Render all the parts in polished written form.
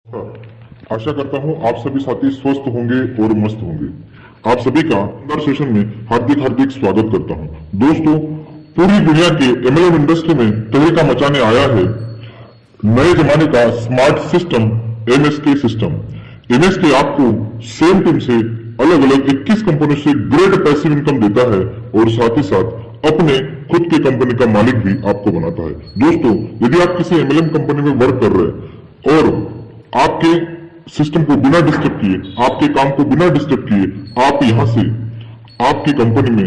आशा करता हूं आप सभी साथी स्वस्थ होंगे और मस्त होंगे। आप सभी का अंदर सेशन में हार्दिक हार्दिक स्वागत करता हूं। दोस्तों, पूरी दुनिया के एमएलएम इंडस्ट्री में तहलका मचाने आया है नए जमाने का smart system MSK system. MSK आपको सेम टीम से अलग अलग 21 कंपनी से ग्रेट पैसिव इनकम देता है और साथ ही साथ अपने खुद के कंपनी का मालिक भी आपको बनाता है। दोस्तों, यदि आप किसी एमएलएम कंपनी में वर्क कर रहे हैं और आपके सिस्टम को बिना डिस्टर्ब किए, आपके काम को बिना डिस्टर्ब किए, आप यहां से आपकी कंपनी में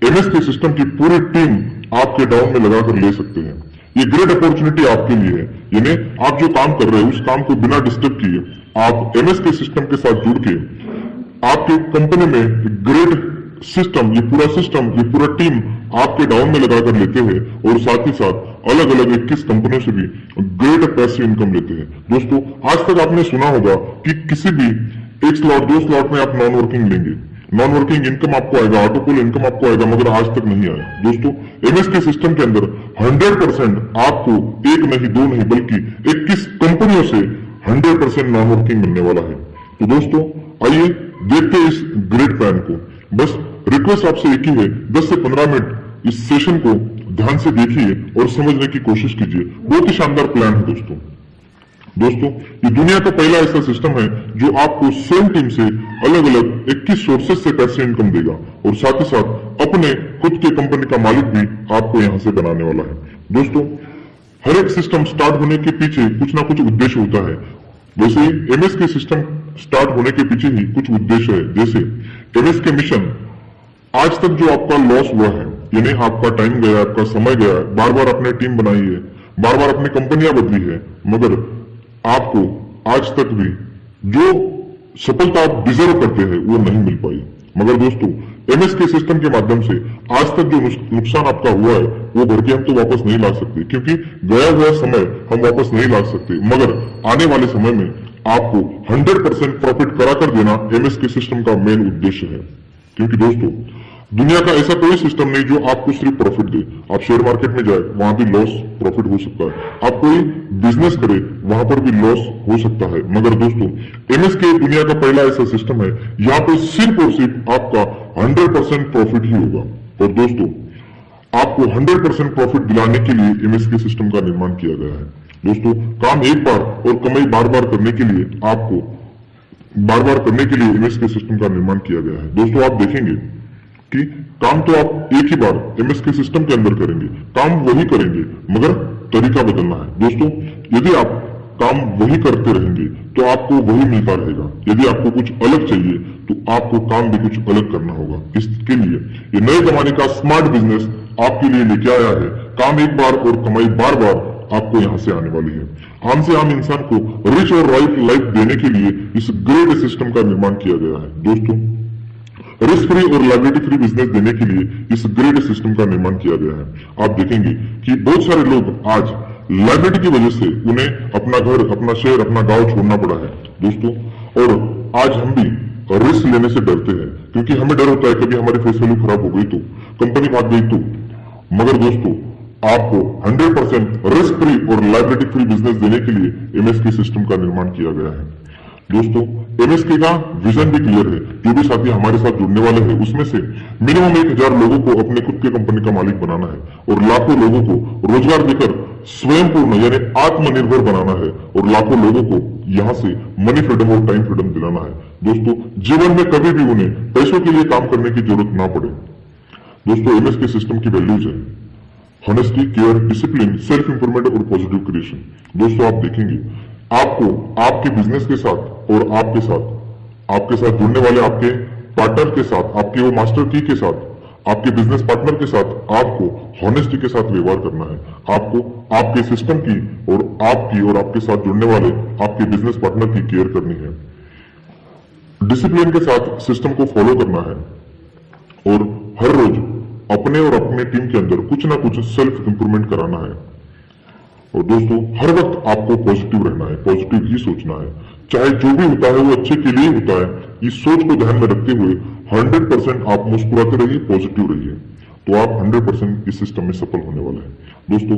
एमएसके सिस्टम की पूरी टीम आपके डाउन में लगाकर ले सकते हैं। ये ग्रेट अपॉर्चुनिटी आपके लिए है। यानी आप जो काम कर रहे हैं उस काम को बिना डिस्टर्ब किए आप एमएसके सिस्टम के साथ जुड़ के आपके कंपनी में ग्रेट सिस्टम, ये पूरा टीम आपके डाउन में लगाकर लेते हैं और साथ ही साथ अलग अलग 21 कंपनियों से भी ग्रेट पैसिव इनकम लेते हैं। दोस्तों, आज तक आपने सुना होगा कि किसी भी एक स्लॉट, 2 स्लॉट में आप नॉन वर्किंग लेंगे, नॉन वर्किंग इनकम आपको आएगा, ऑटोपोल इनकम आपको आएगा, मगर आज तक नहीं आया। दोस्तों, एमएसके सिस्टम के अंदर 100% आपको एक नहीं, दो नहीं, बल्कि 21 कंपनियों से 100% नॉन वर्किंग मिलने वाला है। तो दोस्तों, आइए देखते हैं इस ग्रेट प्लान को। बस रिक्वेस्ट आपसे एक ही है, 10 से 15 मिनट इस सेशन को ध्यान से देखिए और समझने की कोशिश कीजिए। बहुत ही शानदार प्लान है दोस्तों, ये दुनिया का पहला ऐसा सिस्टम है जो आपको सेम टीम से अलग अलग 21 सोर्सेस से पैसे इनकम देगा और साथ ही साथ अपने खुद के कंपनी का मालिक भी आपको यहां से बनाने वाला है। दोस्तों, हर एक सिस्टम स्टार्ट होने के पीछे कुछ ना कुछ उद्देश्य होता है। वैसे ही एमएसके सिस्टम स्टार्ट होने के पीछे ही कुछ उद्देश्य है। जैसे एमएसके मिशन, आज तक जो आपका लॉस हुआ है, यानी आपका टाइम गया, आपका समय गया, बार बार आपने टीम बनाई है, बार बार अपनी कंपनियां बदली है, मगर आपको आज तक भी जो सफलता आप डिजर्व करते हैं वो नहीं मिल पाई। मगर दोस्तों, एमएसके सिस्टम के माध्यम से आज तक जो नुकसान आपका हुआ है वो भर के हम तो वापस नहीं ला सकते, क्योंकि गया हुआ समय हम वापस नहीं ला सकते, मगर आने वाले समय में आपको 100% प्रॉफिट कराकर देना एमएसके सिस्टम का मेन उद्देश्य है। क्योंकि दोस्तों, दुनिया का ऐसा कोई सिस्टम नहीं जो आपको सिर्फ प्रॉफिट दे। आप शेयर मार्केट में जाए, वहां भी लॉस प्रॉफिट हो सकता है। आप कोई बिजनेस करे, वहां पर भी लॉस हो सकता है। मगर दोस्तों, एमएसके दुनिया का पहला ऐसा सिस्टम है, यहाँ पे सिर्फ और सिर्फ आपका 100% प्रॉफिट ही होगा। और दोस्तों, आपको 100% प्रॉफिट दिलाने के लिए एमएसके सिस्टम का निर्माण किया गया है। दोस्तों, काम एक बार और कमाई बार बार करने के लिए आपको एमएसके सिस्टम का निर्माण किया गया है। दोस्तों, आप देखेंगे कि काम तो आप एक ही बार एमएसके सिस्टम के अंदर करेंगे, काम वही करेंगे, मगर तरीका बदलना है। दोस्तों, यदि आप काम वही करते रहेंगे तो आपको वही मिलता रहेगा। यदि आपको कुछ अलग चाहिए तो आपको काम भी कुछ अलग करना होगा। इसके लिए ये नए जमाने का स्मार्ट बिजनेस आपके लिए लेके आया है। काम एक बार और कमाई बार बार आपको यहाँ से आने वाली है। आम से आम इंसान को रिच और राइट लाइफ देने के लिए इस ग्रेट सिस्टम का निर्माण किया गया है। दोस्तों, रिस्क फ्री और लायबिलिटी फ्री बिजनेस देने के लिए इस ग्रेट सिस्टम का निर्माण किया गया है। आप देखेंगे कि बहुत सारे लोग आज लायबिलिटी की वजह से उन्हें अपना घर, अपना शहर, अपना गांव छोड़ना पड़ा है। दोस्तों, और आज हम भी रिस्क लेने से डरते हैं, क्योंकि हमें डर होता है कभी हमारी फेस वैल्यू खराब हो गई तो, कंपनी भाग गई तो। मगर दोस्तों, आपको 100% रिस्क फ्री और लायबिलिटी फ्री बिजनेस देने के लिए एमएसके सिस्टम का निर्माण किया गया है। दोस्तों, एमएसके का विजन भी क्लियर है। जो भी साथी हमारे साथ जुड़ने वाले हैं उसमें से मिनिमम 1000 लोगों को अपने खुद के कंपनी का मालिक बनाना है और लाखों लोगों को रोजगार देकर स्वयं पूर्ण यानी आत्मनिर्भर बनाना है और लाखों लोगों को यहाँ से मनी फ्रीडम और टाइम फ्रीडम दिलाना है। दोस्तों, जीवन में कभी भी उन्हें पैसों के लिए काम करने की जरूरत ना पड़े। दोस्तों, एमएसके सिस्टम की वैल्यूज है honesty, care, discipline, self improvement और पॉजिटिव क्रिएशन। दोस्तों, आप देखेंगे आपको आपके बिजनेस के साथ और आपके साथ जुड़ने वाले आपके पार्टनर के साथ, आपके वो मास्टर की के साथ, आपके बिजनेस पार्टनर के साथ आपको हॉनेस्टी के साथ व्यवहार करना है। आपको आपके सिस्टम की और आपकी और आपके साथ जुड़ने वाले आपके बिजनेस पार्टनर की केयर करनी है। डिसिप्लिन के साथ सिस्टम को फॉलो करना है और हर रोज अपने और अपने टीम के अंदर कुछ ना कुछ सेल्फ इंप्रूवमेंट कराना है। और दोस्तों, हर वक्त आपको पॉजिटिव रहना है, पॉजिटिव ही सोचना है। चाहे जो भी होता है वो अच्छे के लिए होता है। इस सोच को ध्यान में रखते हुए 100% आप मुस्कुराते रहिए, पॉजिटिव रहिए, तो आप 100% इस सिस्टम में सफल होने वाले हैं। दोस्तों,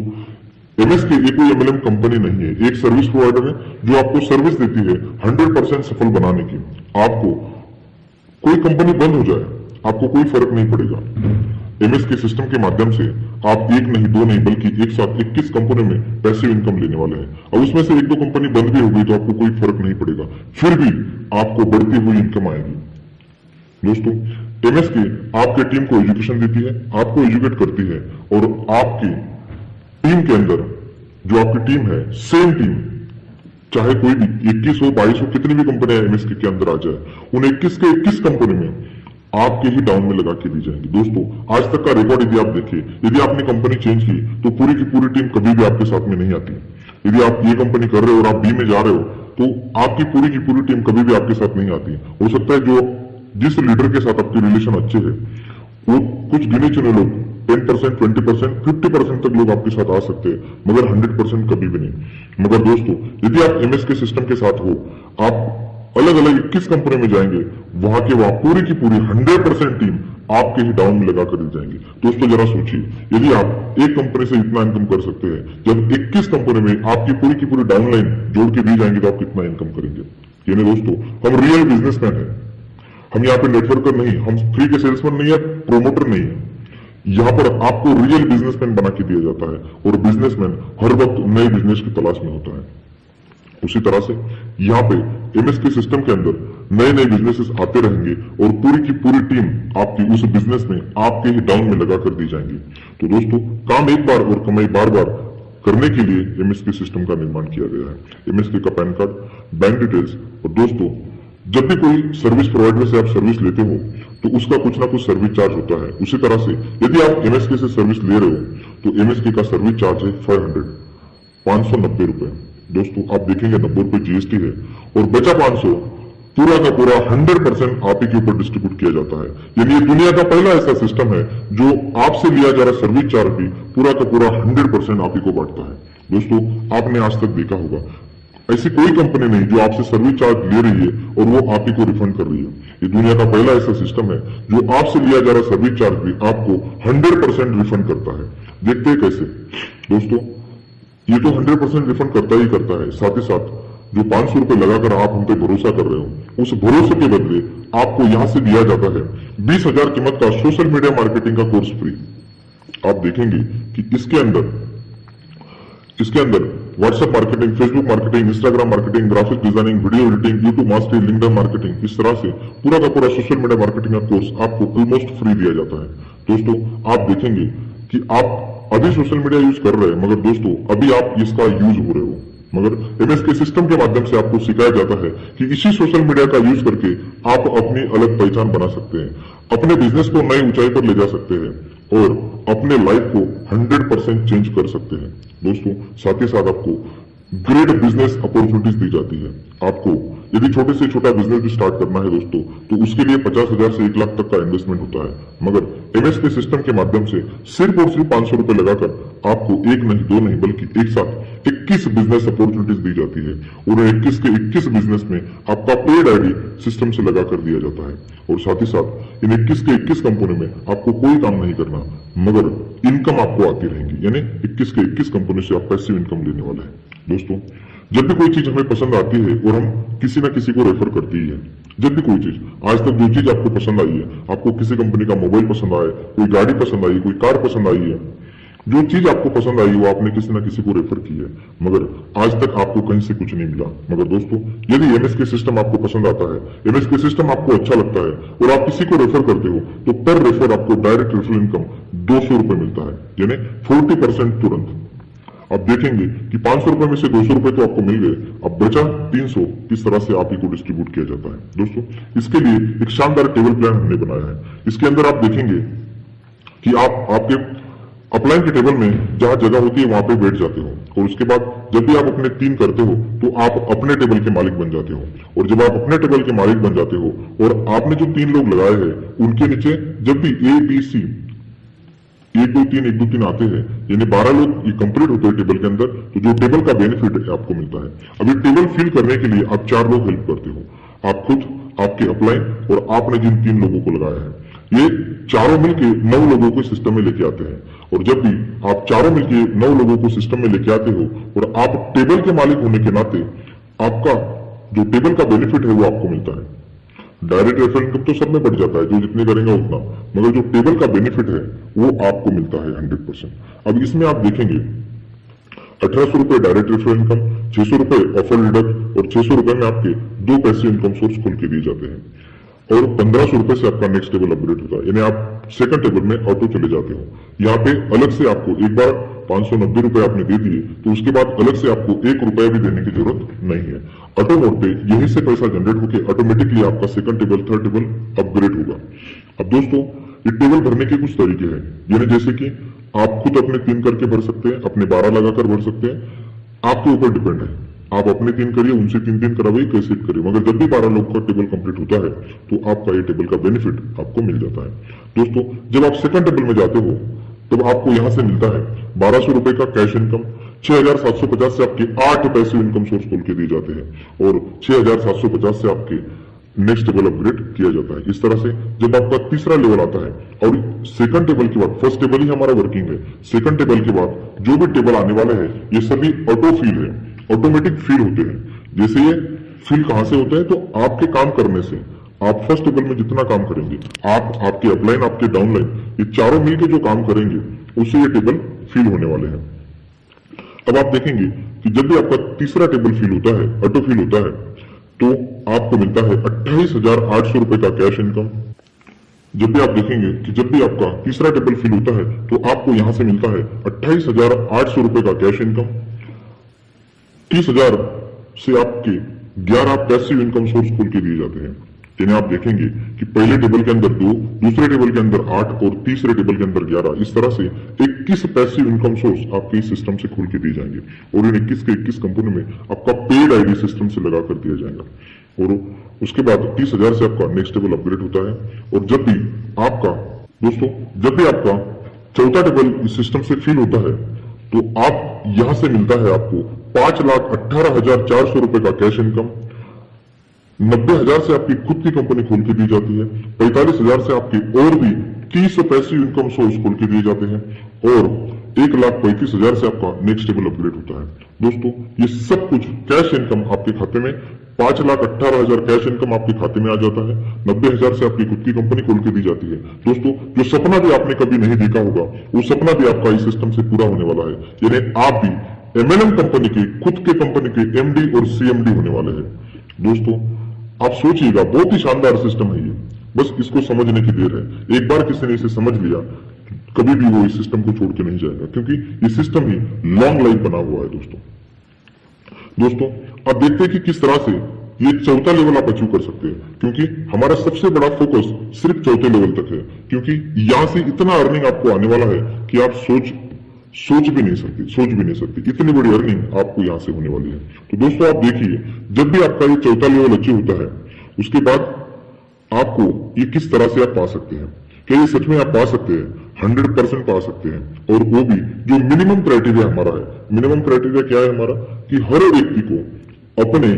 एमएसके ये कोई एमएलएम कंपनी नहीं है, एक सर्विस प्रोवाइडर है जो आपको सर्विस देती है 100% सफल बनाने की। आपको कोई कंपनी बंद हो जाए आपको कोई फर्क नहीं पड़ेगा। एमएसके सिस्टम के माध्यम से आप एक नहीं दो नहीं बल्कि एक साथ 21 कंपनी में पैसिव इनकम लेने वाले हैं, और उसमें से एक दो कंपनी बंद भी हो गई तो आपको कोई फर्क नहीं पड़ेगा, फिर भी आपको बढ़ती हुई इनकम आएगी। दोस्तों, एमएसके आपके टीम को एजुकेशन देती है, आपको एजुकेट करती है, और आपकी टीम के अंदर जो आपकी टीम है, सेम टीम, चाहे कोई भी 21 हो 22 हो, कितनी भी कंपनियां एमएसके के अंदर आ जाए, उन 21 के 21 कंपनी में आपके ही डाउन में लगा के दी जाएंगी। दोस्तों, आज तक का रिकॉर्ड यदि आप देखिए, यदि आपने कंपनी चेंज की तो पूरी की पूरी टीम कभी भी आपके साथ में नहीं आती। यदि आप ये कंपनी कर रहे हो और आप बी में जा रहे हो तो आपकी पूरी की पूरी टीम कभी भी आपके साथ नहीं आती। हो सकता है जो जिस लीडर के साथ आपके रिलेशन अच्छे है वो कुछ गिने चुने लोग 10%, 20%, 50% तक लोग आपके साथ आ सकते हैं, मगर 100% कभी भी नहीं। मगर दोस्तों, यदि आप एमएसके सिस्टम के साथ हो, आप अलग अलग 21 कंपनी में जाएंगे, वहां के वहां पूरी की पूरी 100% टीम आपके ही डाउन में लगा कर दी जाएंगे। दोस्तों, जरा सोचिए, यदि आप एक कंपनी से इतना इनकम कर सकते हैं, जब 21 कंपनी में आपकी पूरी की पूरी डाउनलाइन जोड़ के दी जाएंगे तो आप कितना इनकम करेंगे। यानी दोस्तों, हम रियल बिजनेसमैन है, हम यहाँ पे नेटवर्कर नहीं, हम फ्री के सेल्समैन नहीं है, प्रोमोटर नहीं है। यहाँ पर आपको रियल बिजनेसमैन बना के दिया जाता है, और बिजनेसमैन हर वक्त नए बिजनेस की तलाश में होता है। उसी तरह से यहाँ पे एमएसके सिस्टम के अंदर नए नए बिजनेसेस आते रहेंगे, और पूरी की पूरी टीम आपकी उस बिजनेस में आपके ही डाउन में लगा कर दी जाएंगी। तो दोस्तों, काम एक बार और कमाई बार बार करने के लिए एमएसके सिस्टम का निर्माण किया गया है। एमएसके का पैन कार्ड, बैंक डिटेल्स, और दोस्तों, जब भी कोई सर्विस प्रोवाइडर से आप सर्विस लेते हो तो उसका कुछ ना कुछ सर्विस चार्ज होता है। उसी तरह से यदि आप एमएसके से सर्विस ले रहे हो तो एमएसके का सर्विस चार्ज है 590 रुपए। दोस्तों, आप देखेंगे 90 रुपए जीएसटी है, और बचा 500 पूरा का पूरा 100% आप ही के ऊपर डिस्ट्रीब्यूट किया जाता है। यानी ये दुनिया का पहला ऐसा सिस्टम है जो आपसे लिया जा रहा सर्विस चार्ज भी पूरा का पूरा 100% आप ही को बांटता है। दोस्तों, आपने आज तक देखा होगा ऐसी कोई कंपनी नहीं जो आपसे सर्विस चार्ज ले रही है और वो आप ही को रिफंड कर रही है। ये दुनिया का पहला ऐसा सिस्टम है जो आपसे लिया जा रहा सर्विस चार्ज भी आपको 100% रिफंड करता है। देखते हैं कैसे। दोस्तों, ये तो 100% रिफंड करता ही करता है, साथ ही साथ जो 500 रुपए लगाकर आप हम पे भरोसा कर रहे हो, उस भरोसे के बदले आपको यहां से दिया जाता है 20,000 कीमत का सोशल मीडिया मार्केटिंग का कोर्स फ्री। आप देखेंगे कि इसके अंदर WhatsApp marketing, Facebook marketing, Instagram marketing, graphic designing, video editing, YouTube mastery, LinkedIn marketing, इस तरह से पूरा का पूरा सोशल मीडिया मार्केटिंग का कोर्स आपको ऑलमोस्ट फ्री दिया जाता है। दोस्तों, आप देखेंगे कि आप अभी सोशल मीडिया यूज कर रहे हैं, मगर दोस्तों अभी आप इसका यूज हो रहे हो, मगर एमएसके सिस्टम के माध्यम से आपको सिखाया जाता है कि इसी सोशल मीडिया का यूज करके आप अपनी अलग पहचान बना सकते हैं, अपने बिजनेस को नई ऊंचाई पर ले जा सकते हैं और अपने लाइफ को 100% चेंज कर सकते हैं। दोस्तों, साथ ही साथ आपको ग्रेट बिजनेस अपॉर्चुनिटीज दी जाती है। आपको यदि छोटे से छोटा बिजनेस भी स्टार्ट करना है दोस्तों, तो उसके लिए 50,000 से 1 लाख तक का इन्वेस्टमेंट होता है, मगर एमएसके सिस्टम के माध्यम से सिर्फ और सिर्फ 500 रुपए लगाकर आपको एक नहीं दो नहीं बल्कि एक साथ 21 बिजनेस अपॉर्चुनिटीज दी जाती है, और 21 के 21 बिजनेस में आपका पेड आईडी सिस्टम से लगा कर दिया जाता है, और साथ ही साथ इन 21 के 21 कंपनी में आपको कोई काम नहीं करना, मगर इनकम आपको आती रहेंगी। यानी 21 के 21 कंपनी से आप पैसिव इनकम लेने वाले हैं। दोस्तों, जब भी कोई चीज हमें पसंद आती है और हम किसी ना किसी को रेफर करती ही है, जब भी कोई चीज, आज तक जो चीज आपको पसंद आई है, आपको किसी कंपनी का मोबाइल पसंद आया, कोई गाड़ी पसंद आई, कोई कार पसंद आई है, जो चीज आपको पसंद आई वो आपने किसी ना किसी को रेफर की है, मगर आज तक आपको कहीं से कुछ नहीं मिला। मगर दोस्तों, यदि एमएसके सिस्टम आपको पसंद आता है, एमएसके सिस्टम आपको अच्छा लगता है और आप किसी को रेफर करते हो, तो पर रेफर आपको डायरेक्ट रेफरल इनकम 200 रुपए मिलता है, यानी 40% तुरंत। आप देखेंगे कि 500 रुपए में से 200 रुपए तो आपको मिल गए, अब बचा 300 किस तरह से आप ही को डिस्ट्रीब्यूट किया जाता है। दोस्तों, इसके लिए एक शानदार टेबल प्लान हमने बनाया है। इसके अंदर आप देखेंगे कि आप आपके अपलाइन के टेबल में जहां जगह होती है वहां पे बैठ जाते हो, और उसके बाद जब भी आप अपने 3 करते हो तो आप अपने टेबल के मालिक बन जाते हो, और जब आप अपने टेबल के मालिक बन जाते हो और आपने जो 3 लोग लगाए हैं उनके नीचे जब भी A B C 1 2 3 1 2 3 आते हैं, यानी 12 लोग ये कंप्लीट होते हैं टेबल के अंदर, तो जो टेबल का बेनिफिट है आपको मिलता है। अभी टेबल फिल करने के लिए आप 4 लोग हेल्प करते हो, आप खुद, आपके अपलाइन और आपने जिन 3 लोगों को लगाया है। ये चारों मिलके 9 लोगों को सिस्टम में लेके आते हैं। और जब भी आप चारों मिलके 9 लोगों को सिस्टम में लेके आते हो और आप टेबल के मालिक होने के नाते आपका जो टेबल का बेनिफिट है वो आपको मिलता है। डायरेक्ट रेफरल इनकम तो सब में बढ़ जाता है, जो जितने करेंगे उतना, मगर जो टेबल का बेनिफिट है वो आपको मिलता है 100%। अब इसमें आप देखेंगे 1800 रुपए डायरेक्ट रेफरल इनकम, 600 रुपए ऑफर डिडक्ट और 600 रुपए में आपके 2 पैसे इनकम सोर्स खोल के दिए जाते हैं। और 1500 रुपए से आपका नेक्स्ट टेबल अपग्रेड होता है, यानी आप सेकंड टेबल में ऑटो चले जाते हो। यहाँ पे अलग से आपको एक बार 590 रुपए आपने दे दिए तो उसके बाद अलग से आपको 1 रुपया भी देने की जरूरत नहीं है। ऑटो मोड पे यहीं से पैसा जनरेट होकर ऑटोमेटिकली आपका second table third table upgrade होगा। अब दोस्तों ये टेबल भरने के कुछ तरीके हैं, यानी जैसे कि आप खुद अपने 3 करके भर सकते हैं, अपने 12 लगाकर भर सकते हैं, आपके ऊपर डिपेंड है। आप अपने 3 करिए, उनसे 3 कराइए, कैसे करिए, मगर जब भी 12 लोग का टेबल कंप्लीट होता है तो आपका ये टेबल का बेनिफिट आपको मिल जाता है। दोस्तों जब आप सेकंड टेबल में जाते हो तब आपको यहां से मिलता है 1200 रुपए का कैश इनकम, 6750 से आपके 8 पैसे इनकम सोर्स खोल के दिए जाते हैं और 6750 से आपके नेक्स्ट टेबल अपग्रेड किया जाता है। इस तरह से जब आपका तीसरा लेवल आता है और सेकंड टेबल के बाद, फर्स्ट टेबल ही हमारा वर्किंग है, सेकंड टेबल के बाद जो भी टेबल आने वाले हैं ये सभी ऑटो फील है, ऑटोमेटिक फील होते हैं। जैसे ये फील कहां से होते हैं, तो आपके काम करने से। आप फर्स्ट टेबल में जितना काम करेंगे, आप, आपके अपलाइन, आपके डाउनलाइन, ये चारों मिलकर जो काम करेंगे उससे ये टेबल फील होने वाले हैं। अब आप देखेंगे कि जब भी आपका तीसरा टेबल फील होता है, ऑटो फील होता है, तो आपको मिलता है 28,800 रुपए का कैश इनकम। जब भी आप देखेंगे कि जब भी आपका तीसरा टेबल फील होता है तो आपको यहां से मिलता है 28,800 रुपए का कैश इनकम। 30,000 से आपके 11 पैसिव इनकम सोर्स खोल के दिए जाते हैं। यानी आप देखेंगे कि पहले टेबल के अंदर 2, दूसरे टेबल के अंदर 8 और तीसरे टेबल के अंदर 11, इस तरह से 21 पैसिव इनकम सोर्स आपके इस सिस्टम से खोल के दिए जाएंगे और इन 21 के 21 कंपनी में आपका पेड आईडी सिस्टम से लगा कर दिया जाएगा। और उसके बाद 30,000 से आपका नेक्स्ट टेबल अपग्रेड होता है। और जब भी आपका, दोस्तों जब भी आपका चौथा टेबल इस सिस्टम से फील होता है तो आप यहां से मिलता है आपको 5,18,400 रुपए का कैश इनकम। 90,000 से आपकी खुद की कंपनी खोल के दी जाती है। 45,000 से आपके और भी 30 पैसिव इनकम सोर्स खोल के दिए जाते हैं और 1,35,000 से आपका नेक्स्ट टेबल अपग्रेड होता है। दोस्तों ये सब कुछ कैश इनकम आपके खाते में, 5,18,000 कैश इनकम आपके खाते में आ जाता है। 90,000 से आपकी खुद की कंपनी खोल के दी जाती है। दोस्तों जो सपना भी आपने कभी नहीं देखा होगा वो सपना भी आपका इस सिस्टम से पूरा होने वाला है। यानी आप भी MLM कंपनी के, खुद के कंपनी के MD और CMD होने वाले हैं। दोस्तों आप सोचिएगा, बहुत ही शानदार सिस्टम है ये, बस इसको समझने की देर है। एक बार किसी ने इसे समझ लिया कभी भी वो इस सिस्टम को छोड़ के नहीं जाएगा, क्योंकि ये सिस्टम ही लॉन्ग लाइफ बना हुआ है। दोस्तों आप देखते हैं कि किस तरह से ये चौथा लेवल आप अचीव कर सकते हैं, क्योंकि हमारा सबसे बड़ा फोकस सिर्फ चौथे लेवल तक है, क्योंकि यहां से इतना अर्निंग आपको आने वाला है कि आप सोच भी नहीं सकते इतनी बड़ी अर्निंग आपको यहां से होने वाली है। तो दोस्तों आप देखिए, जब भी आपका ये चौथा लेवल अचीव होता है उसके बाद आपको ये किस तरह से आप पा सकते हैं। क्या ये सच में आप पा सकते हैं? 100% पा सकते हैं, और वो भी जो मिनिमम क्राइटेरिया हमारा है। मिनिमम क्राइटेरिया क्या है हमारा, कि हर व्यक्ति को अपने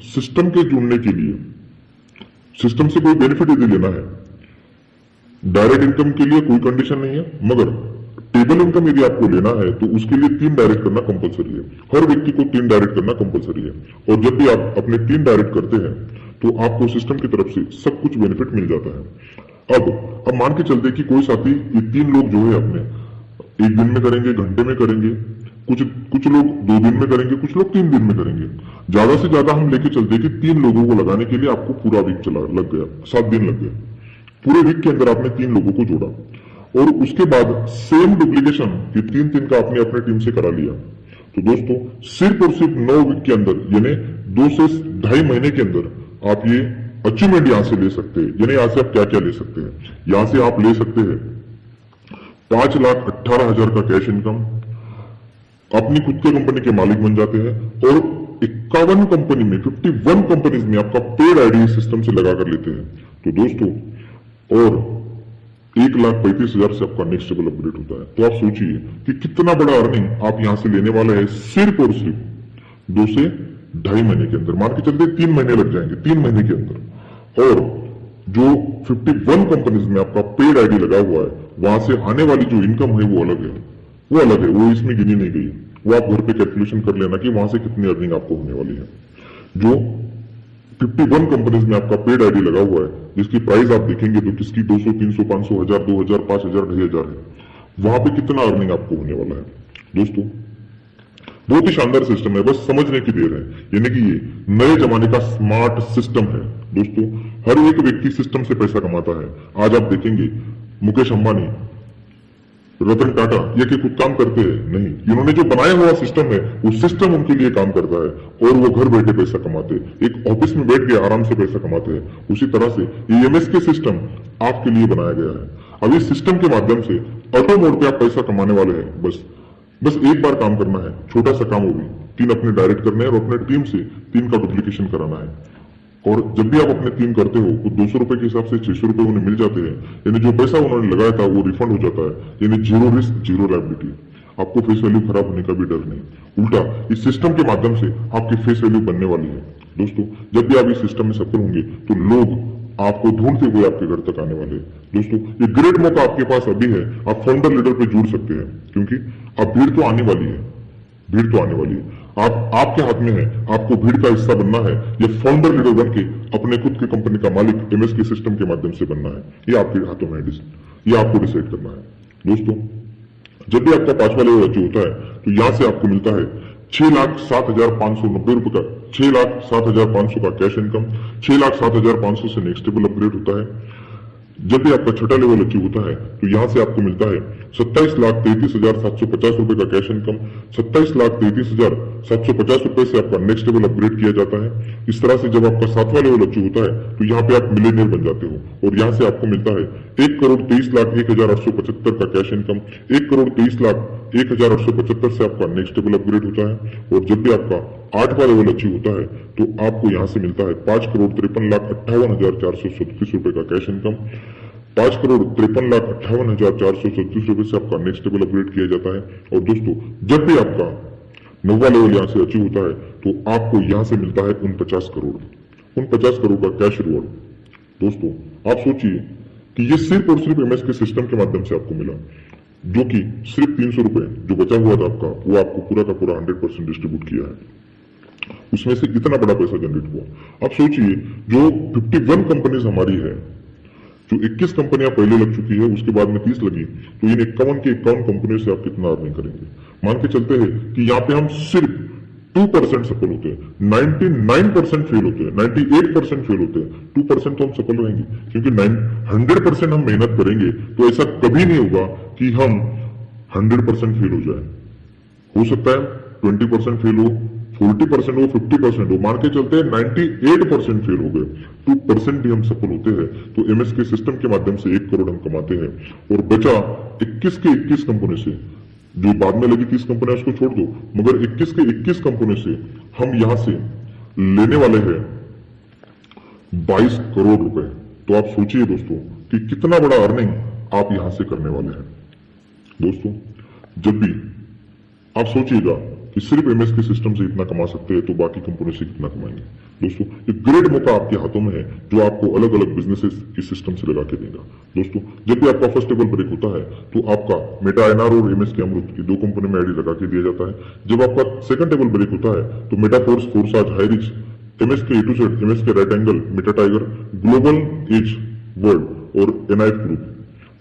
सिस्टम के जुड़ने के लिए सिस्टम से कोई बेनिफिट यदि लेना है, डायरेक्ट इनकम के लिए कोई कंडीशन नहीं है, मगर टेबल इनकम यदि आपको लेना है तो उसके लिए 3 डायरेक्ट करना कंपलसरी है। हर व्यक्ति को 3 डायरेक्ट करना कंपलसरी है। और जब भी आप अपने 3 डायरेक्ट करते हैं तो आपको सिस्टम की तरफ से सब कुछ बेनिफिट मिल जाता है। अब मान के चलते कि कोई साथी ये 3 लोग जो है अपने 1 दिन में करेंगे, घंटे में करेंगे, कुछ लोग 2 दिन में करेंगे, कुछ लोग 3 दिन में करेंगे। ज्यादा से ज्यादा हम लेके चलते कि 3 लोगों को लगाने के लिए आपको पूरा वीक लग गया, 7 दिन लग गए। पूरे वीक के अंदर आपने 3 लोगों को जोड़ा और उसके बाद सेम डुप्लीकेशन ये 3 का आपने अपने टीम से करा लिया। तो दोस्तों सिर्फ और सिर्फ 9 वीक के अंदर, यानी 2 से 2.5 महीने के अंदर आप ये अचीवमेंट यहां से ले सकते हैं। यानी यहां से आप क्या क्या ले सकते हैं, यहां से आप ले सकते हैं 5,18,000 का कैश इनकम, अपनी खुद के कंपनी के मालिक बन जाते हैं और 51 कंपनी में, 51 कंपनीज में आपका पेड आईडी सिस्टम से लगा कर लेते हैं। तो दोस्तों और 1,35,000 से आपका नेक्स्ट लेवल अपग्रेड होता है। तो आप सोचिए कि कितना बड़ा अर्निंग आप यहां से लेने वाले हैं सिर्फ और सिर्फ 2 से 2.5 महीने के अंदर। मान के चलते 3 महीने लग जाएंगे, 3 महीने के अंदर। और जो 51 कंपनीज में आपका पेड आईडी लगा हुआ है, वहां से आने वाली जो इनकम है वो अलग है, वो अलग है, वो इसमें गिनी नहीं गई। वो आप घर पे कैलकुलेशन कर लेना कि वहां से कितनी अर्निंग आपको होने वाली है। जो 51 कंपनीज में आपका पेड आईडी लगा हुआ है, जिसकी प्राइस आप देखेंगे तो किसकी 200, 300, 500, 1000, 2000, 5000, 2500 है, वहां पे कितना अर्निंग आपको होने वाला है। दोस्तों बहुत ही शानदार सिस्टम है, बस समझने की देर है। यानी कि ये नए जमाने का स्मार्ट सिस्टम है। दोस्तों हर एक व्यक्ति सिस्टम से पैसा कमाता है। आज आप देखेंगे मुकेश अंबानी, रतन टाटा, ये कि खुद काम करते हैं नहीं, इन्होंने जो बनाया हुआ सिस्टम है वो सिस्टम उनके लिए काम करता है और वो घर बैठे पैसा कमाते हैं, एक ऑफिस में बैठ के आराम से पैसा कमाते हैं। उसी तरह से ईएमएस के सिस्टम आपके लिए बनाया गया है। अब इस सिस्टम के माध्यम से ऑटो मोड पे आप पैसा कमाने वाले हैं। बस एक बार काम करना है, छोटा सा काम, वो भी 3 अपने डायरेक्ट करने हैं और अपने टीम से 3 का डुप्लीकेशन कराना है। और जब भी आप अपने टीम करते हो तो 200 रुपए के हिसाब से 600 रुपए उन्हें मिल जाते हैं। यानी जो पैसा उन्होंने लगाया था वो रिफंड हो जाता है। यानी जीरो रिस्क, जीरो लायबिलिटी। आपको फेस वैल्यू खराब होने का भी डर नहीं। उल्टा इस सिस्टम के माध्यम से आपकी फेस वैल्यू बनने वाली है। दोस्तों जब भी आप इस सिस्टम में सफल होंगे तो लोग आपको ढूंढते हुए आपके घर तक आने वाले हैं। दोस्तों ये ग्रेट मौका आपके पास अभी है, आप फाउंडर लीडर पे जुड़ सकते हैं, क्योंकि अब भीड़ तो आने वाली है, भीड़ तो आने वाली है। आपके हाथ में है, आपको भीड़ का हिस्सा बनना है या फाउंडर लीडर बन के अपने खुद की कंपनी का मालिक एमएस के सिस्टम के माध्यम से बनना है, ये आपके हाथों में है, ये आपको डिसाइड करना है। दोस्तों जब भी आपका 5वां लेवल अचीव होता है तो यहां से आपको मिलता है 6,07,590 रुपए का, 6,07,500 का कैश इनकम, 6,07,500 से नेक्स्ट लेवल अपग्रेड होता है। जब भी आपका 6वां लेवल अचीव होता है तो यहां से आपको मिलता है 27,33,750 रुपए का कैश इनकम, 27,33,750 रुपए से आपका नेक्स्ट लेवल अपग्रेड किया जाता है। इस तरह से जब आपका 7वां लेवल अचीव होता है तो यहाँ पे आप मिलियनियर बन जाते हो और यहाँ से आपको मिलता है 1,23,01,875 का कैश इनकम, 1,23,01,875 से आपका नेक्स्ट लेवल अपग्रेड होता है। और जब भी आपका 8वां लेवल अचीव होता है तो आपको यहाँ से मिलता है 5,53,58,437 रुपए का कैश इनकम, 5,53,58,437 रुपए से आपका नेक्स्ट लेवल अपग्रेड किया जाता है। और दोस्तों जब भी आपका 9वां लेवल यहाँ से अचीव होता है तो आपको यहाँ से मिलता है 49 करोड़, 49 करोड़ का कैश रिवॉर्ड। दोस्तों आप सोचिए कि ये सिर्फ और सिर्फ एमएस के सिस्टम के माध्यम से आपको मिला, जो कि सिर्फ 300 रुपए जो बचा हुआ था आपका, वो आपको पूरा का पूरा 100% डिस्ट्रीब्यूट किया है। उसमें से इतना बड़ा पैसा जनरेट हुआ। आप सोचिए जो 51 कंपनीज हमारी है, जो 21 कंपनियां पहले लग चुकी है, उसके बाद में 30 लगी, तो इन 51 के 51 कंपनियों से आप कितना अर्निंग करेंगे। मान के चलते हैं कि यहाँ पे हम सिर्फ 2% सफल होते हैं, 99% फेल होते हैं, 98% फेल होते हैं, 2% तो हम सफल रहेंगे। क्योंकि 100% हम मेहनत करेंगे तो ऐसा कभी नहीं होगा कि हम 100% फेल हो जाए। हो सकता है 20% फेल हो, 40% हो, 50% हो, मान के चलते हैं 98% फेल हो गए, 2% भी हम सफल होते हैं तो एमएस के सिस्टम के माध्यम से 1 करोड़ हम कमाते हैं। और बचा 21 के 21 कंपनी से, जो बाद में लगी 30 कंपनियां उसको छोड़ दो, मगर 21 के 21 कंपनी से हम यहां से लेने वाले हैं 22 करोड़ रुपए। तो आप सोचिए दोस्तों कि कितना बड़ा अर्निंग आप यहां से करने वाले हैं। दोस्तों जब भी आप सोचिएगा कि सिर्फ एमएस के सिस्टम से इतना कमा सकते हैं तो बाकी कंपनी से कितना कमाएंगे। दोस्तों ये ग्रेट मौका आपके हाथों में है जो आपको अलग अलग बिजनेसेस इस सिस्टम से लगा के देगा। दोस्तों जब भी आपका फर्स्ट टेबल ब्रेक होता है तो आपका मेटा एनआर और एमएस के अमृत की 2 कंपनी में आईडी लगा के दिया जाता है। जब आपका सेकंड टेबल ब्रेक होता है तो Meta Force, Forsage, HighRich, MS K A to Z, MS K right angle, Meta Tiger, Global Edge World और एनआईएफ ग्रुप।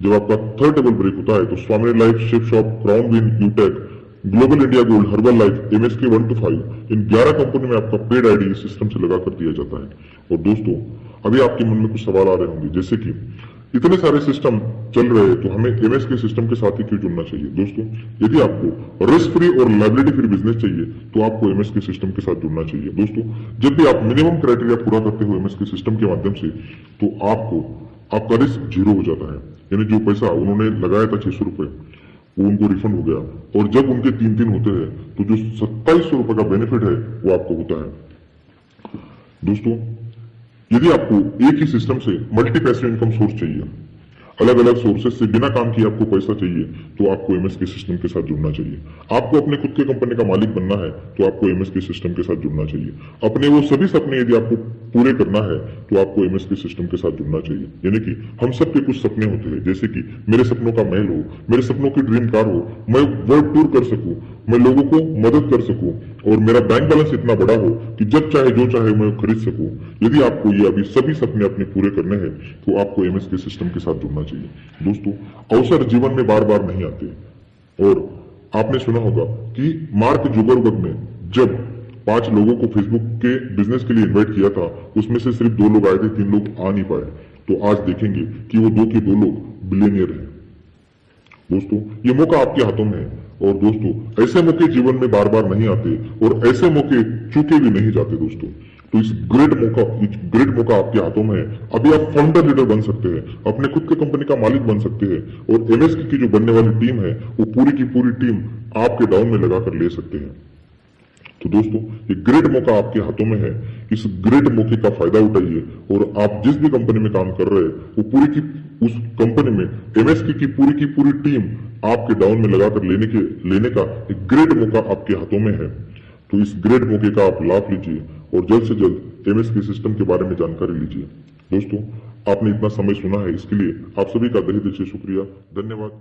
जब आपका थर्ड टेबल ब्रेक होता है तो Swami Life, Ship Shop, Crown Win, UTech, Global India Gold, Herbal Life, MSK 1 to 5, इन 11 company में आपका paid ID इस सिस्टम से लगा कर दिया जाता है। और दोस्तों अभी आपके मन में कुछ सवाल आ रहे होंगे, जैसे कि इतने सारे सिस्टम चल रहे हैं तो हमें एमएस के सिस्टम के साथ ही क्यों जुड़ना चाहिए। दोस्तों यदि आपको रिस्क फ्री और लायबिलिटी फ्री बिजनेस चाहिए तो आपको एमएस के सिस्टम के साथ जुड़ना चाहिए। दोस्तों जब भी आप मिनिमम क्राइटेरिया पूरा करते हो एमएस के सिस्टम के माध्यम से तो आपका रिस्क 0 हो जाता है। यानी जो पैसा उन्होंने लगाया था 600 रुपए वो उनको रिफंड हो गया, और जब उनके 3 होते हैं तो जो 2700 रुपए का बेनिफिट है वो आपको होता है। दोस्तों यदि आपको एक ही सिस्टम से मल्टी पैसिव इनकम सोर्स चाहिए, अलग अलग सोर्सेज से बिना काम किए आपको पैसा चाहिए तो आपको एमएसके सिस्टम के साथ जुड़ना चाहिए। आपको अपने खुद के कंपनी का मालिक बनना है तो आपको एमएसके सिस्टम के साथ जुड़ना चाहिए। अपने वो सभी सपने यदि आपको पूरे करना है तो आपको एमएसके सिस्टम के साथ जुड़ना चाहिए। यानी कि हम सबके कुछ सपने होते हैं, जैसे कि मेरे सपनों का महल हो, मेरे सपनों की ड्रीम कार हो, मैं वर्ल्ड टूर कर सकूं, मैं लोगों को मदद कर सकूं और मेरा बैंक बैलेंस इतना बड़ा हो कि जब चाहे जो चाहे मैं खरीद सकूं। यदि आपको ये अभी सभी सपने अपने पूरे करने हैं तो आपको एमएसके सिस्टम के साथ जुड़ना चाहिए। दोस्तों, अवसर जीवन में बार बार नहीं आते और आपने सुना होगा कि मार्क जुकरबर्ग ने जब 5 लोगों को फेसबुक के बिजनेस के लिए इन्वाइट किया था, उसमें से सिर्फ 2 लोग आए थे, 3 लोग आ नहीं पाए। तो आज देखेंगे कि वो 2 के 2 लोग बिलियनियर हैं। दोस्तों, ये मौका आपके हाथों में है और दोस्तों ऐसे मौके जीवन में बार बार नहीं आते और ऐसे मौके चूके भी नहीं जाते दोस्तों। तो इस ग्रेट मौका आपके हाथों में है। अभी आप फाउंडर लीडर बन सकते हैं, अपने खुद के कंपनी का मालिक बन सकते हैं और एमएसके की जो बनने वाली टीम है वो पूरी की पूरी टीम आपके डाउन में लगाकर ले सकते हैं। तो दोस्तों, ये ग्रेट मौका आपके हाथों में है। इस ग्रेट मौके का फायदा उठाइए और आप जिस भी कंपनी में काम कर रहे हैं वो पूरी की उस कंपनी में एमएसके की पूरी टीम आपके डाउन में लगाकर लेने का एक ग्रेट मौका आपके हाथों में है। तो इस ग्रेट मौके का आप लाभ लीजिए और जल्द से जल्द एमएसके सिस्टम के बारे में जानकारी लीजिए। दोस्तों, आपने इतना समय सुना है, इसके लिए आप सभी का तहे दिल से शुक्रिया, धन्यवाद।